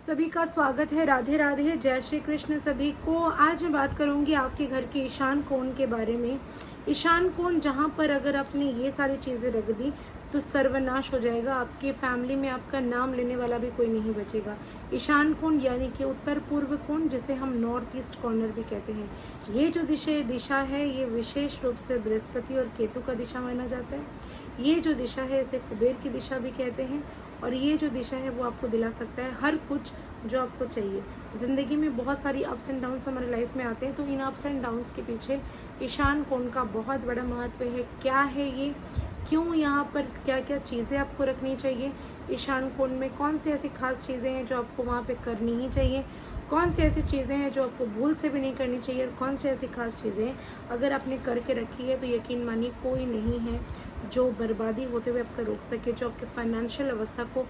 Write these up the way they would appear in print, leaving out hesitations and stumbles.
सभी का स्वागत है। राधे राधे, जय श्री कृष्ण सभी को। आज मैं बात करूंगी आपके घर के ईशान कोण के बारे में। ईशान कोण जहां पर अगर आपने ये सारी चीज़ें रख दी तो सर्वनाश हो जाएगा। आपके फैमिली में आपका नाम लेने वाला भी कोई नहीं बचेगा। ईशान कोण यानी कि उत्तर पूर्व कोण, जिसे हम नॉर्थ ईस्ट कॉर्नर भी कहते हैं। ये जो दिशा है ये विशेष रूप से बृहस्पति और केतु का दिशा माना जाता है। ये जो दिशा है इसे कुबेर की दिशा भी कहते हैं। और ये जो दिशा है वो आपको दिला सकता है हर कुछ जो आपको चाहिए। ज़िंदगी में बहुत सारी अप्स एंड डाउन्स हमारे लाइफ में आते हैं, तो इन अप्स एंड डाउन्स के पीछे ईशान कोण का बहुत बड़ा महत्व है। क्या है ये, क्यों, यहाँ पर क्या क्या चीज़ें आपको रखनी चाहिए, ईशान कोण में कौन सी ऐसी खास चीज़ें हैं जो आपको वहाँ पे करनी ही चाहिए, कौन सी ऐसी चीज़ें हैं जो आपको भूल से भी नहीं करनी चाहिए, और कौन सी ऐसी खास चीज़ें हैं अगर आपने करके रखी है तो यकीन मानिए कोई नहीं है जो बर्बादी होते हुए आपका रोक सके, जो आपके फाइनेंशियल अवस्था को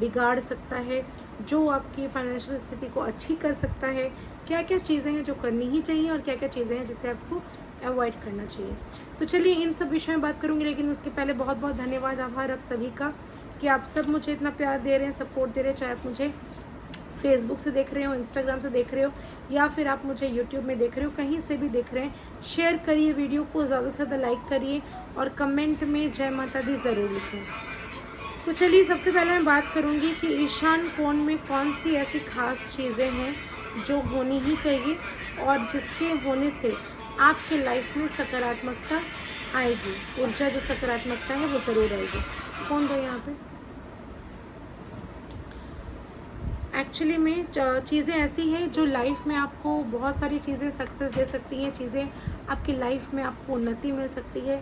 बिगाड़ सकता है, जो आपकी फाइनेंशियल स्थिति को अच्छी कर सकता है। क्या क्या चीज़ें हैं जो करनी ही चाहिए और क्या क्या चीज़ें हैं जिसे आपको अवॉइड करना चाहिए। तो चलिए इन सब विषयों में बात करूँगी, लेकिन उसके पहले बहुत बहुत धन्यवाद, आभार आप सभी का कि आप सब मुझे इतना प्यार दे रहे हैं, सपोर्ट दे रहे हैं। चाहे आप मुझे फेसबुक से देख रहे हो, इंस्टाग्राम से देख रहे हो, या फिर आप मुझे यूट्यूब में देख रहे हो, कहीं से भी देख रहे हैं, शेयर करिए वीडियो को, ज़्यादा से ज़्यादा लाइक करिए और कमेंट में जय माता दी ज़रूर लिखें। तो चलिए सबसे पहले मैं बात करूंगी कि ईशान कोण में कौन सी ऐसी खास चीज़ें हैं जो होनी ही चाहिए और जिसके होने से आपके लाइफ में सकारात्मकता आएगी। ऊर्जा जो सकारात्मकता है वो ज़रूर आएगी। फ़ोन दो यहाँ पे। एक्चुअली में चीज़ें ऐसी हैं जो लाइफ में आपको बहुत सारी चीज़ें सक्सेस दे सकती हैं, चीज़ें आपकी लाइफ में आपको उन्नति मिल सकती है,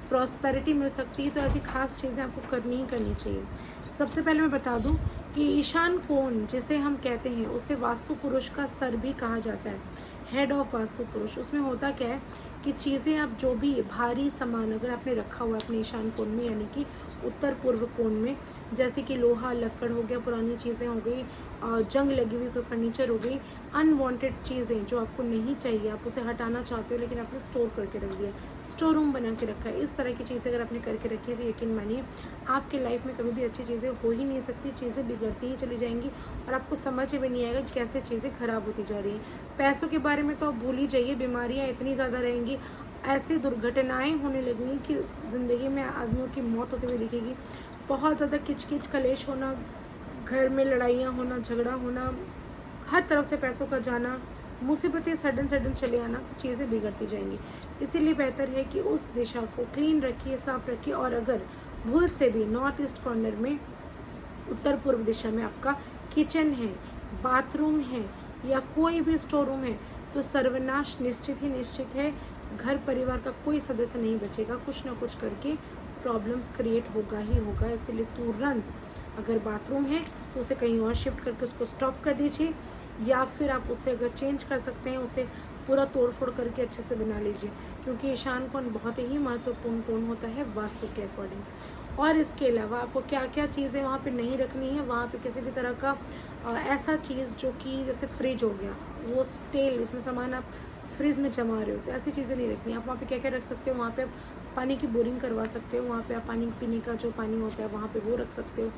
प्रॉस्पेरिटी मिल सकती है। तो ऐसी खास चीज़ें आपको करनी ही करनी चाहिए। सबसे पहले मैं बता दूं कि ईशान कोण जिसे हम कहते हैं उसे वास्तु पुरुष का सर भी कहा जाता है, हेड ऑफ वास्तु पुरुष। उसमें होता क्या है कि चीज़ें आप जो भी भारी सामान अगर आपने रखा हुआ है अपने ईशान कोण में, यानी कि उत्तर पूर्व कोण में, जैसे कि लोहा लक्कड़ हो गया, पुरानी चीज़ें हो गई, जंग लगी हुई कोई फर्नीचर हो गई, अनवांटेड चीज़ें जो आपको नहीं चाहिए, आप उसे हटाना चाहते हो लेकिन आपने स्टोर करके रख दिया, स्टोर रूम बना के रखा है, इस तरह की चीज़ें अगर आपने करके रखी है तो यकीन मानिए आपके लाइफ में कभी भी अच्छी चीज़ें हो ही नहीं सकती। चीज़ें बिगड़ती ही चली जाएंगी और आपको समझ में नहीं आएगा कि कैसे चीज़ें ख़राब होती जा रही हैं। पैसों के बारे में तो आप भूल ही जाइए, बीमारियाँ इतनी ज़्यादा रहेंगी, ऐसी दुर्घटनाएं होने लगेंगी कि ज़िंदगी में आदमियों की मौत होती हुई दिखेगी। बहुत ज़्यादा किचकिच कलेश होना, घर में लड़ाइयाँ होना, झगड़ा होना, हर तरफ से पैसों का जाना, मुसीबतें सडन चले आना, चीज़ें बिगड़ती जाएंगी। इसीलिए बेहतर है कि उस दिशा को क्लीन रखिए, साफ़ रखिए। और अगर भूल से भी नॉर्थ ईस्ट कॉर्नर में उत्तर पूर्व दिशा में आपका किचन है, बाथरूम है या कोई भी स्टोर रूम है तो सर्वनाश निश्चित ही निश्चित है। घर परिवार का कोई सदस्य नहीं बचेगा, कुछ ना कुछ करके प्रॉब्लम्स क्रिएट होगा ही होगा। इसलिए तुरंत अगर बाथरूम है तो उसे कहीं और शिफ्ट करके उसको स्टॉप कर दीजिए, या फिर आप उसे अगर चेंज कर सकते हैं उसे पूरा तोड़ फोड़ करके अच्छे से बना लीजिए, क्योंकि ईशान कोण बहुत ही महत्वपूर्ण कोण होता है वास्तु के अकॉर्डिंग। और इसके अलावा आपको क्या क्या चीज़ें वहाँ पे नहीं रखनी है, वहाँ पे किसी भी तरह का ऐसा चीज़ जो कि जैसे फ्रिज हो गया, वो स्टेल, उसमें सामान आप फ्रिज में जमा रहे हो तो ऐसी चीज़ें नहीं रखनी। आप वहाँ पे क्या क्या रख सकते हो, वहाँ पे आप पानी की बोरिंग करवा सकते हो, वहाँ पे आप पानी पीने का जो पानी होता है वहाँ पे वो रख सकते हो।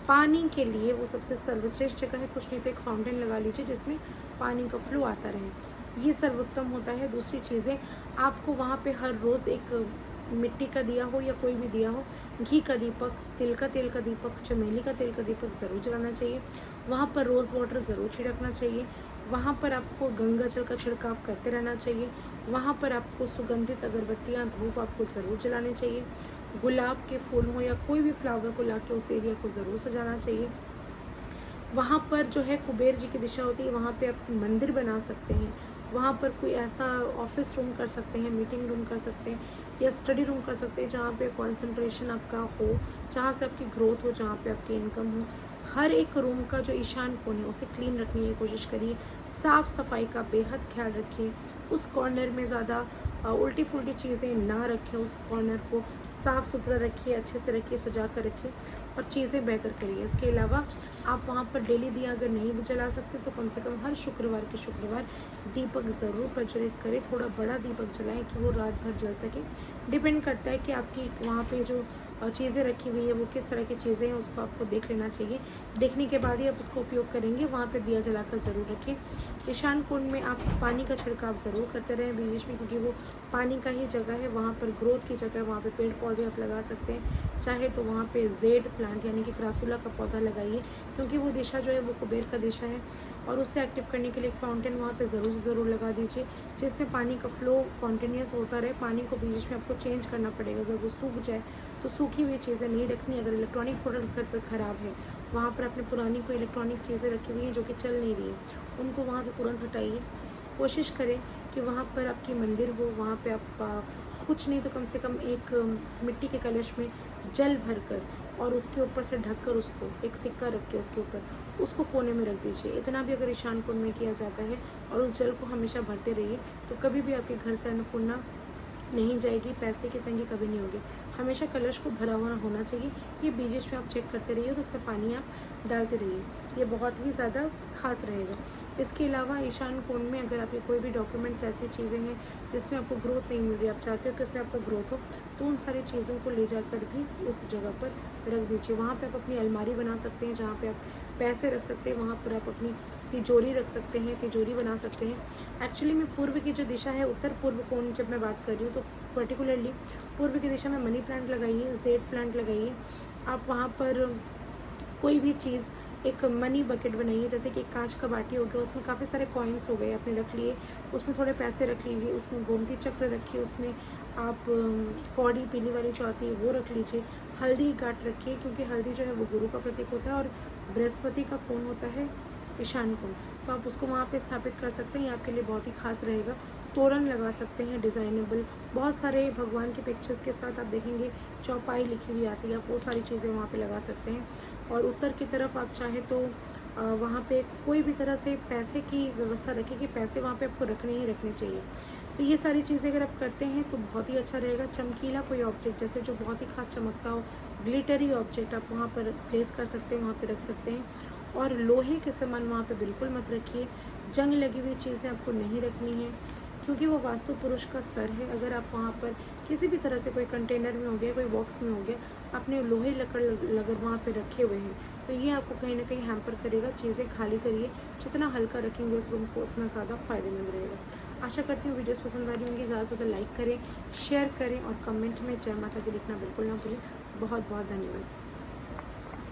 पानी के लिए वो सबसे सर्वश्रेष्ठ जगह है, कुछ नहीं तो एक फाउंटेन लगा लीजिए जिसमें पानी का फ्लो आता रहे, ये सर्वोत्तम होता है। दूसरी चीज़ें, आपको वहाँ पे हर रोज़ एक मिट्टी का दिया हो या कोई भी दिया हो, घी का दीपक, तिल का तेल का दीपक, चमेली का तेल का दीपक ज़रूर जलाना चाहिए। वहाँ पर रोज़ वाटर ज़रूर छिड़कना चाहिए। वहाँ पर आपको गंगा जल का छिड़काव करते रहना चाहिए। वहाँ पर आपको सुगंधित अगरबत्तियाँ, धूप आपको ज़रूर जलाने चाहिए। गुलाब के फूल हो या कोई भी फ्लावर को ला के उस एरिया को ज़रूर सजाना चाहिए। वहाँ पर जो है कुबेर जी की दिशा होती है, वहाँ पे आप मंदिर बना सकते हैं। वहाँ पर कोई ऐसा ऑफिस रूम कर सकते हैं, मीटिंग रूम कर सकते हैं या स्टडी रूम कर सकते हैं जहाँ पे कंसंट्रेशन आपका हो, जहाँ से आपकी ग्रोथ हो, जहाँ पे आपकी इनकम हो। हर एक रूम का जो ईशान कोण है उसे क्लीन रखने की कोशिश करिए, साफ़ सफाई का बेहद ख्याल रखिए। उस कॉर्नर में ज़्यादा उल्टी फुल्टी चीज़ें ना रखें, उस कॉर्नर को साफ़ सुथरा रखिए, अच्छे से रखिए, सजा कर रखिए और चीज़ें बेहतर करिए। इसके अलावा आप वहाँ पर डेली दिया अगर नहीं भी जला सकते तो कम से कम हर शुक्रवार के शुक्रवार दीपक ज़रूर प्रज्वलित करें। थोड़ा बड़ा दीपक जलाएं कि वो रात भर जल सके। डिपेंड करता है कि आपकी वहाँ पे जो चीज़ें रखी हुई है वो किस तरह की चीज़ें हैं उसको आपको देख लेना चाहिए। देखने के बाद ही आप उसको उपयोग करेंगे। वहाँ पे दिया जलाकर ज़रूर रखें। ईशान कोण में आप पानी का छिड़काव ज़रूर करते रहें बीच बीच में, क्योंकि वो पानी का ही जगह है, वहाँ पर ग्रोथ की जगह है, वहाँ पे पेड़ पौधे आप लगा सकते हैं। चाहे तो वहाँ पे जेड प्लांट यानी कि क्रासुला का पौधा लगाइए, क्योंकि वो दिशा जो है वो कुबेर का दिशा है। और उससे एक्टिव करने के लिए एक फाउंटेन वहाँ पे ज़रूर लगा दीजिए, जिसमें पानी का फ्लो कॉन्टीन्यूस होता रहे। पानी को बीच में आपको चेंज करना पड़ेगा। अगर वो सूख जाए तो सूखी हुई चीज़ें नहीं रखनी। अगर इलेक्ट्रॉनिक प्रोडक्ट्स घर पर ख़राब है, वहाँ पर आपने पुरानी कोई इलेक्ट्रॉनिक चीज़ें रखी हुई हैं जो कि चल नहीं रही हैं, उनको वहाँ से तुरंत हटाइए। कोशिश करें कि वहाँ पर आपकी मंदिर हो, वहाँ पे आप कुछ नहीं तो कम से कम एक मिट्टी के कलश में जल भरकर और उसके ऊपर से ढककर उसको एक सिक्का रख के उसके ऊपर उसको कोने में रख दीजिए। इतना भी अगर ईशान कोण में किया जाता है और उस जल को हमेशा भरते रहिए, तो कभी भी आपके घर से अन्नपूर्णा नहीं जाएगी, पैसे की तंगी कभी नहीं होगी। हमेशा कलश को भरा हुआ होना चाहिए। ये बीच में आप चेक करते रहिए और उससे पानी आप डालते रहिए। ये बहुत ही ज़्यादा खास रहेगा। इसके अलावा ईशान कोण में अगर आपके कोई भी डॉक्यूमेंट्स ऐसी चीज़ें हैं जिसमें आपको ग्रोथ नहीं मिल रही, आप चाहते हो कि उसमें आपको ग्रोथ हो, तो उन सारी चीज़ों को ले जाकर भी उस जगह पर रख दीजिए। वहाँ पर आप अपनी अलमारी बना सकते हैं जहाँ पर आप पैसे रख सकते हैं। वहाँ पर आप अपनी तिजोरी रख सकते हैं, तिजोरी बना सकते हैं। एक्चुअली में पूर्व की जो दिशा है, उत्तर पूर्व कोण जब मैं बात कर रही हूँ, तो पर्टिकुलरली पूर्व की दिशा में मनी प्लांट लगाइए, जेड प्लांट लगाइए। आप वहाँ पर कोई भी चीज़ एक मनी बकेट बनाइए, जैसे कि एक कांच का बाटी हो गया, उसमें काफ़ी सारे कॉइन्स हो गए आपने रख लिए, उसमें थोड़े पैसे रख लीजिए, उसमें गोमती चक्र रखिए, उसमें आप कौड़ी पीली वाली जो आती है वो रख लीजिए। हल्दी गांठ रखिए, क्योंकि हल्दी जो है वो गुरु का प्रतीक होता है और बृहस्पति का कोण होता है ईशान कोण, तो आप उसको वहाँ पे स्थापित कर सकते हैं। ये आपके लिए बहुत ही खास रहेगा। तोरण लगा सकते हैं डिज़ाइनेबल, बहुत सारे भगवान के पिक्चर्स के साथ आप देखेंगे चौपाई लिखी हुई आती है, आप वो सारी चीज़ें वहाँ पे लगा सकते हैं। और उत्तर की तरफ आप चाहें तो वहाँ पे कोई भी तरह से पैसे की व्यवस्था रखें कि पैसे वहाँ पे आपको रखने ही रखने चाहिए। तो ये सारी चीज़ें अगर आप करते हैं तो बहुत ही अच्छा रहेगा। चमकीला कोई ऑब्जेक्ट जैसे जो बहुत ही खास चमकता हो, ग्लिटरी ऑब्जेक्ट आप वहाँ पर प्लेस कर सकते हैं, वहाँ पे रख सकते हैं। और लोहे के सामान वहाँ पे बिल्कुल मत रखिए। जंग लगी हुई चीज़ें आपको नहीं रखनी है, क्योंकि वो वास्तु पुरुष का सर है। अगर आप वहाँ पर किसी भी तरह से कोई कंटेनर में हो गया, कोई बॉक्स में हो गया, आपने लोहे लकड़ अगर वहाँ पे रखे हुए हैं, तो ये आपको कहीं ना कहीं हैम्पर करेगा। चीज़ें खाली करिए, जितना हल्का रखेंगे उस रूम को उतना ज़्यादा फ़ायदेमंद रहेगा। आशा करती हूँ वीडियोस पसंद आ रही होंगी। ज़्यादा से ज़्यादा लाइक करें, शेयर करें और कमेंट में जय माता दी लिखना बिल्कुल ना भूलें। बहुत बहुत धन्यवाद।